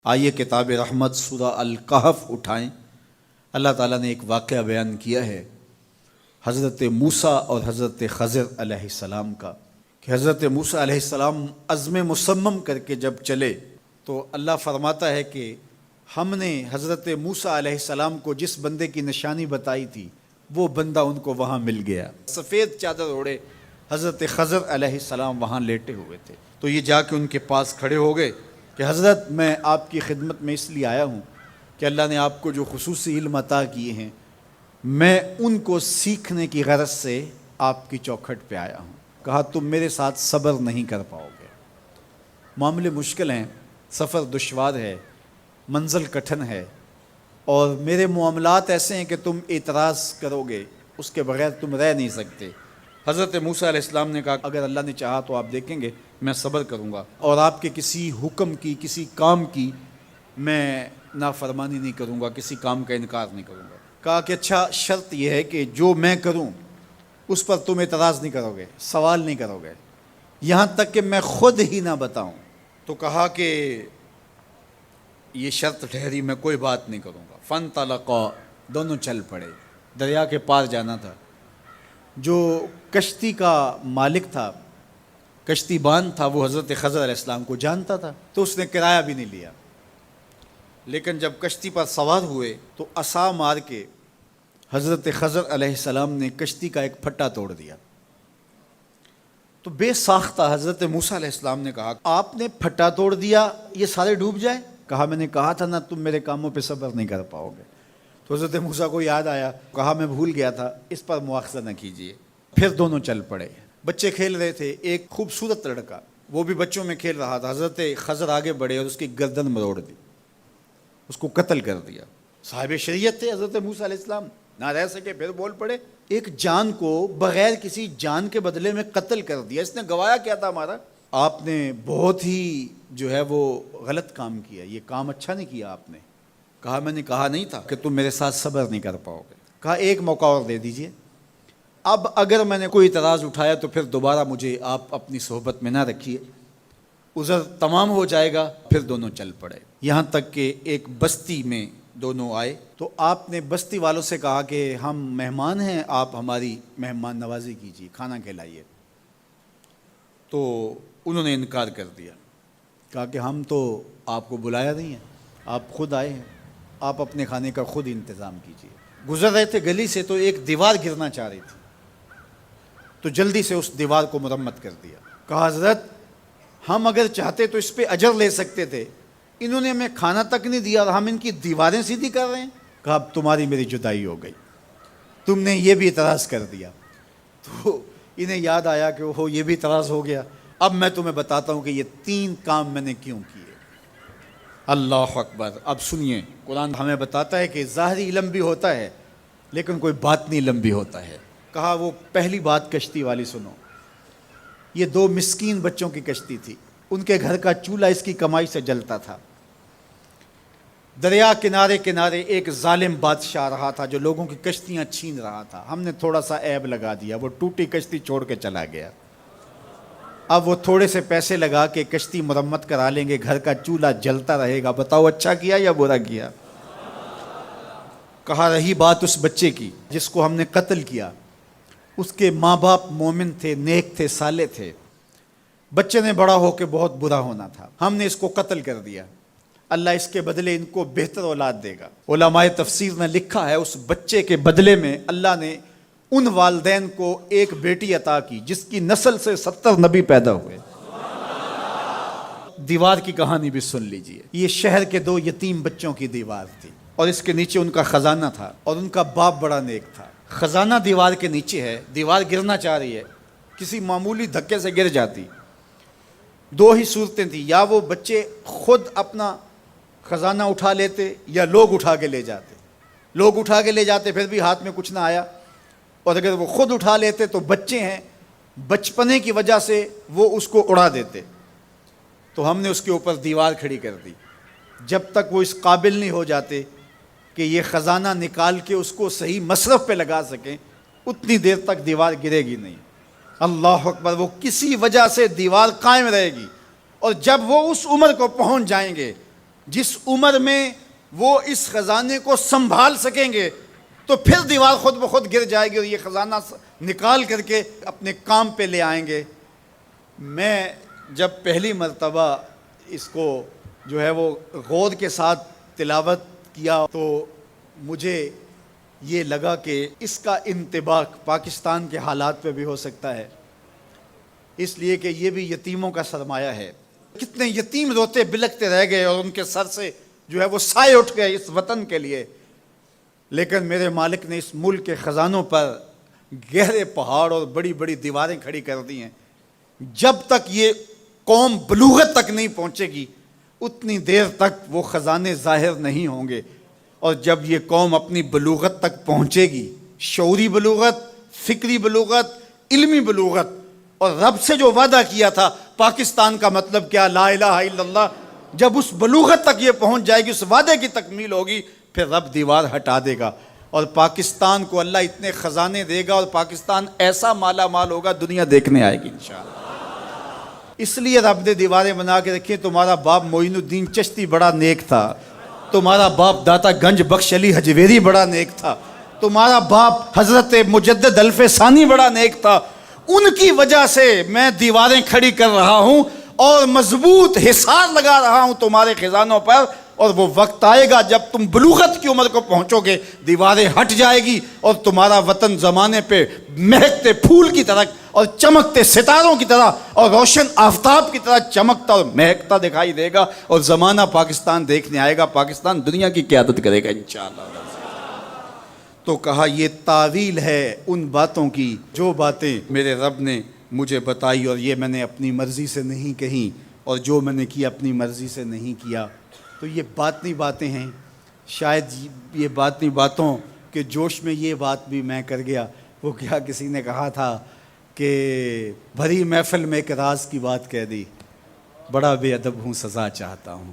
آئیے کتاب رحمت سورہ الکہف اٹھائیں۔ اللہ تعالیٰ نے ایک واقعہ بیان کیا ہے حضرت موسیٰ اور حضرت خضر علیہ السلام کا، کہ حضرت موسیٰ علیہ السلام عزم مصمم کر کے جب چلے تو اللہ فرماتا ہے کہ ہم نے حضرت موسیٰ علیہ السلام کو جس بندے کی نشانی بتائی تھی وہ بندہ ان کو وہاں مل گیا۔ سفید چادر اوڑے حضرت خضر علیہ السلام وہاں لیٹے ہوئے تھے، تو یہ جا کے ان کے پاس کھڑے ہو گئے کہ حضرت میں آپ کی خدمت میں اس لیے آیا ہوں کہ اللہ نے آپ کو جو خصوصی علم عطا کیے ہیں میں ان کو سیکھنے کی غرض سے آپ کی چوکھٹ پہ آیا ہوں۔ کہا تم میرے ساتھ صبر نہیں کر پاؤ گے، معاملے مشکل ہیں، سفر دشوار ہے، منزل کٹھن ہے، اور میرے معاملات ایسے ہیں کہ تم اعتراض کرو گے اس کے بغیر تم رہ نہیں سکتے۔ حضرت موسیٰ علیہ السلام نے کہا اگر اللہ نے چاہا تو آپ دیکھیں گے میں صبر کروں گا اور آپ کے کسی حکم کی کسی کام کی میں نافرمانی نہیں کروں گا، کسی کام کا انکار نہیں کروں گا۔ کہا کہ اچھا شرط یہ ہے کہ جو میں کروں اس پر تم اعتراض نہیں کرو گے، سوال نہیں کرو گے، یہاں تک کہ میں خود ہی نہ بتاؤں۔ تو کہا کہ یہ شرط ٹھہری، میں کوئی بات نہیں کروں گا۔ فانطلقا، دونوں چل پڑے، دریا کے پار جانا تھا۔ جو کشتی کا مالک تھا، کشتی بان تھا، وہ حضرت خضر علیہ السلام کو جانتا تھا تو اس نے کرایہ بھی نہیں لیا، لیکن جب کشتی پر سوار ہوئے تو عصا مار کے حضرت خضر علیہ السلام نے کشتی کا ایک پھٹا توڑ دیا۔ تو بے ساختہ حضرت موسیٰ علیہ السلام نے کہا آپ نے پھٹا توڑ دیا، یہ سارے ڈوب جائیں؟ کہا میں نے کہا تھا نا تم میرے کاموں پہ صبر نہیں کر پاؤ گے۔ تو حضرت موسیٰ کو یاد آیا، کہا میں بھول گیا تھا، اس پر مواخذہ نہ کیجیے۔ پھر دونوں چل پڑے۔ بچے کھیل رہے تھے، ایک خوبصورت لڑکا وہ بھی بچوں میں کھیل رہا تھا۔ حضرت خضر آگے بڑھے اور اس کی گردن مروڑ دی، اس کو قتل کر دیا۔ صاحب شریعت تھے حضرت موسیٰ علیہ السلام، نہ رہ سکے، پھر بول پڑے ایک جان کو بغیر کسی جان کے بدلے میں قتل کر دیا، اس نے گوایا کیا تھا ہمارا؟ آپ نے بہت ہی جو ہے وہ غلط کام کیا، یہ کام اچھا نہیں کیا آپ نے۔ کہا میں نے کہا نہیں تھا کہ تم میرے ساتھ صبر نہیں کر پاؤ گے۔ کہا ایک موقع اور دے دیجئے، اب اگر میں نے کوئی اعتراض اٹھایا تو پھر دوبارہ مجھے آپ اپنی صحبت میں نہ رکھیے، عذر تمام ہو جائے گا۔ پھر دونوں چل پڑے، یہاں تک کہ ایک بستی میں دونوں آئے تو آپ نے بستی والوں سے کہا کہ ہم مہمان ہیں، آپ ہماری مہمان نوازی کیجیے، کھانا کھلائیے۔ تو انہوں نے انکار کر دیا، کہا کہ ہم تو آپ کو بلایا نہیں ہے، آپ خود آئے ہیں، آپ اپنے کھانے کا خود انتظام کیجیے۔ گزر رہے تھے گلی سے تو ایک دیوار گرنا چاہ رہی تھی، تو جلدی سے اس دیوار کو مرمت کر دیا۔ کہا حضرت ہم اگر چاہتے تو اس پہ اجر لے سکتے تھے، انہوں نے ہمیں کھانا تک نہیں دیا اور ہم ان کی دیواریں سیدھی کر رہے ہیں۔ کہا اب تمہاری میری جدائی ہو گئی، تم نے یہ بھی اعتراض کر دیا۔ تو انہیں یاد آیا کہ وہ یہ بھی اعتراض ہو گیا، اب میں تمہیں بتاتا ہوں کہ یہ 3 کام میں نے کیوں کیے۔ اللہ اکبر۔ اب سنیے، قرآن ہمیں بتاتا ہے کہ ظاہری علم بھی ہوتا ہے لیکن کوئی باطنی علم بھی ہوتا ہے۔ کہا وہ پہلی بات کشتی والی سنو، یہ 2 مسکین بچوں کی کشتی تھی، ان کے گھر کا چولہا اس کی کمائی سے جلتا تھا۔ دریا کنارے کنارے ایک ظالم بادشاہ رہا تھا جو لوگوں کی کشتیاں چھین رہا تھا، ہم نے تھوڑا سا عیب لگا دیا، وہ ٹوٹی کشتی چھوڑ کے چلا گیا۔ اب وہ تھوڑے سے پیسے لگا کے کشتی مرمت کرا لیں گے، گھر کا چولہا جلتا رہے گا، بتاؤ اچھا کیا یا برا کیا؟ کہا رہی بات اس بچے کی جس کو ہم نے قتل کیا، اس کے ماں باپ مومن تھے، نیک تھے، صالح تھے، بچے نے بڑا ہو کے بہت برا ہونا تھا، ہم نے اس کو قتل کر دیا، اللہ اس کے بدلے ان کو بہتر اولاد دے گا۔ علماء تفسیر نے لکھا ہے اس بچے کے بدلے میں اللہ نے ان والدین کو ایک بیٹی عطا کی جس کی نسل سے 70 نبی پیدا ہوئے۔ دیوار کی کہانی بھی سن لیجئے، یہ شہر کے 2 یتیم بچوں کی دیوار تھی اور اس کے نیچے ان کا خزانہ تھا اور ان کا باپ بڑا نیک تھا۔ خزانہ دیوار کے نیچے ہے، دیوار گرنا چاہ رہی ہے، کسی معمولی دھکے سے گر جاتی۔ 2 ہی صورتیں تھیں، یا وہ بچے خود اپنا خزانہ اٹھا لیتے یا لوگ اٹھا کے لے جاتے۔ لوگ اٹھا کے لے جاتے پھر بھی ہاتھ میں کچھ نہ آیا، اور اگر وہ خود اٹھا لیتے تو بچے ہیں، بچپنے کی وجہ سے وہ اس کو اڑا دیتے۔ تو ہم نے اس کے اوپر دیوار کھڑی کر دی، جب تک وہ اس قابل نہیں ہو جاتے کہ یہ خزانہ نکال کے اس کو صحیح مصرف پہ لگا سکیں، اتنی دیر تک دیوار گرے گی نہیں۔ اللہ اکبر۔ وہ کسی وجہ سے دیوار قائم رہے گی، اور جب وہ اس عمر کو پہنچ جائیں گے جس عمر میں وہ اس خزانے کو سنبھال سکیں گے تو پھر دیوار خود بخود گر جائے گی اور یہ خزانہ نکال کر کے اپنے کام پہ لے آئیں گے۔ میں جب پہلی مرتبہ اس کو جو ہے وہ غور کے ساتھ تلاوت کیا تو مجھے یہ لگا کہ اس کا انطباق پاکستان کے حالات پہ بھی ہو سکتا ہے، اس لیے کہ یہ بھی یتیموں کا سرمایہ ہے۔ کتنے یتیم روتے بلکتے رہ گئے اور ان کے سر سے جو ہے وہ سائے اٹھ گئے اس وطن کے لیے، لیکن میرے مالک نے اس ملک کے خزانوں پر گہرے پہاڑ اور بڑی بڑی دیواریں کھڑی کر دی ہیں۔ جب تک یہ قوم بلوغت تک نہیں پہنچے گی اتنی دیر تک وہ خزانے ظاہر نہیں ہوں گے، اور جب یہ قوم اپنی بلوغت تک پہنچے گی، شعوری بلوغت، فکری بلوغت، علمی بلوغت، اور رب سے جو وعدہ کیا تھا پاکستان کا مطلب کیا، لا الہ الا اللہ، جب اس بلوغت تک یہ پہنچ جائے گی، اس وعدے کی تکمیل ہوگی، پھر رب دیوار ہٹا دے گا اور پاکستان کو اللہ اتنے خزانے دے گا اور پاکستان ایسا مالا مال ہوگا دنیا دیکھنے آئے گی انشاءاللہ۔ اس لیے رب نے دیواریں بنا کے رکھی۔ تمہارا باپ معین الدین چشتی بڑا نیک تھا، تمہارا باپ داتا گنج بخش علی حجویری بڑا نیک تھا، تمہارا باپ حضرت مجدد الف ثانی بڑا نیک تھا، ان کی وجہ سے میں دیواریں کھڑی کر رہا ہوں اور مضبوط حصار لگا رہا ہوں تمہارے خزانوں پر، اور وہ وقت آئے گا جب تم بلوغت کی عمر کو پہنچو گے، دیواریں ہٹ جائے گی اور تمہارا وطن زمانے پہ مہکتے پھول کی طرح اور چمکتے ستاروں کی طرح اور روشن آفتاب کی طرح چمکتا اور مہکتا دکھائی دے گا، اور زمانہ پاکستان دیکھنے آئے گا، پاکستان دنیا کی قیادت کرے گا انشاءاللہ۔ تو کہا یہ تعویل ہے ان باتوں کی جو باتیں میرے رب نے مجھے بتائی، اور یہ میں نے اپنی مرضی سے نہیں کہیں، اور جو میں نے کیا اپنی مرضی سے نہیں کیا۔ تو یہ باطنی باتیں ہیں، شاید یہ باطنی باتوں کے جوش میں یہ بات بھی میں کر گیا۔ وہ کیا کسی نے کہا تھا کہ بھری محفل میں ایک راز کی بات کہہ دی، بڑا بے ادب ہوں سزا چاہتا ہوں۔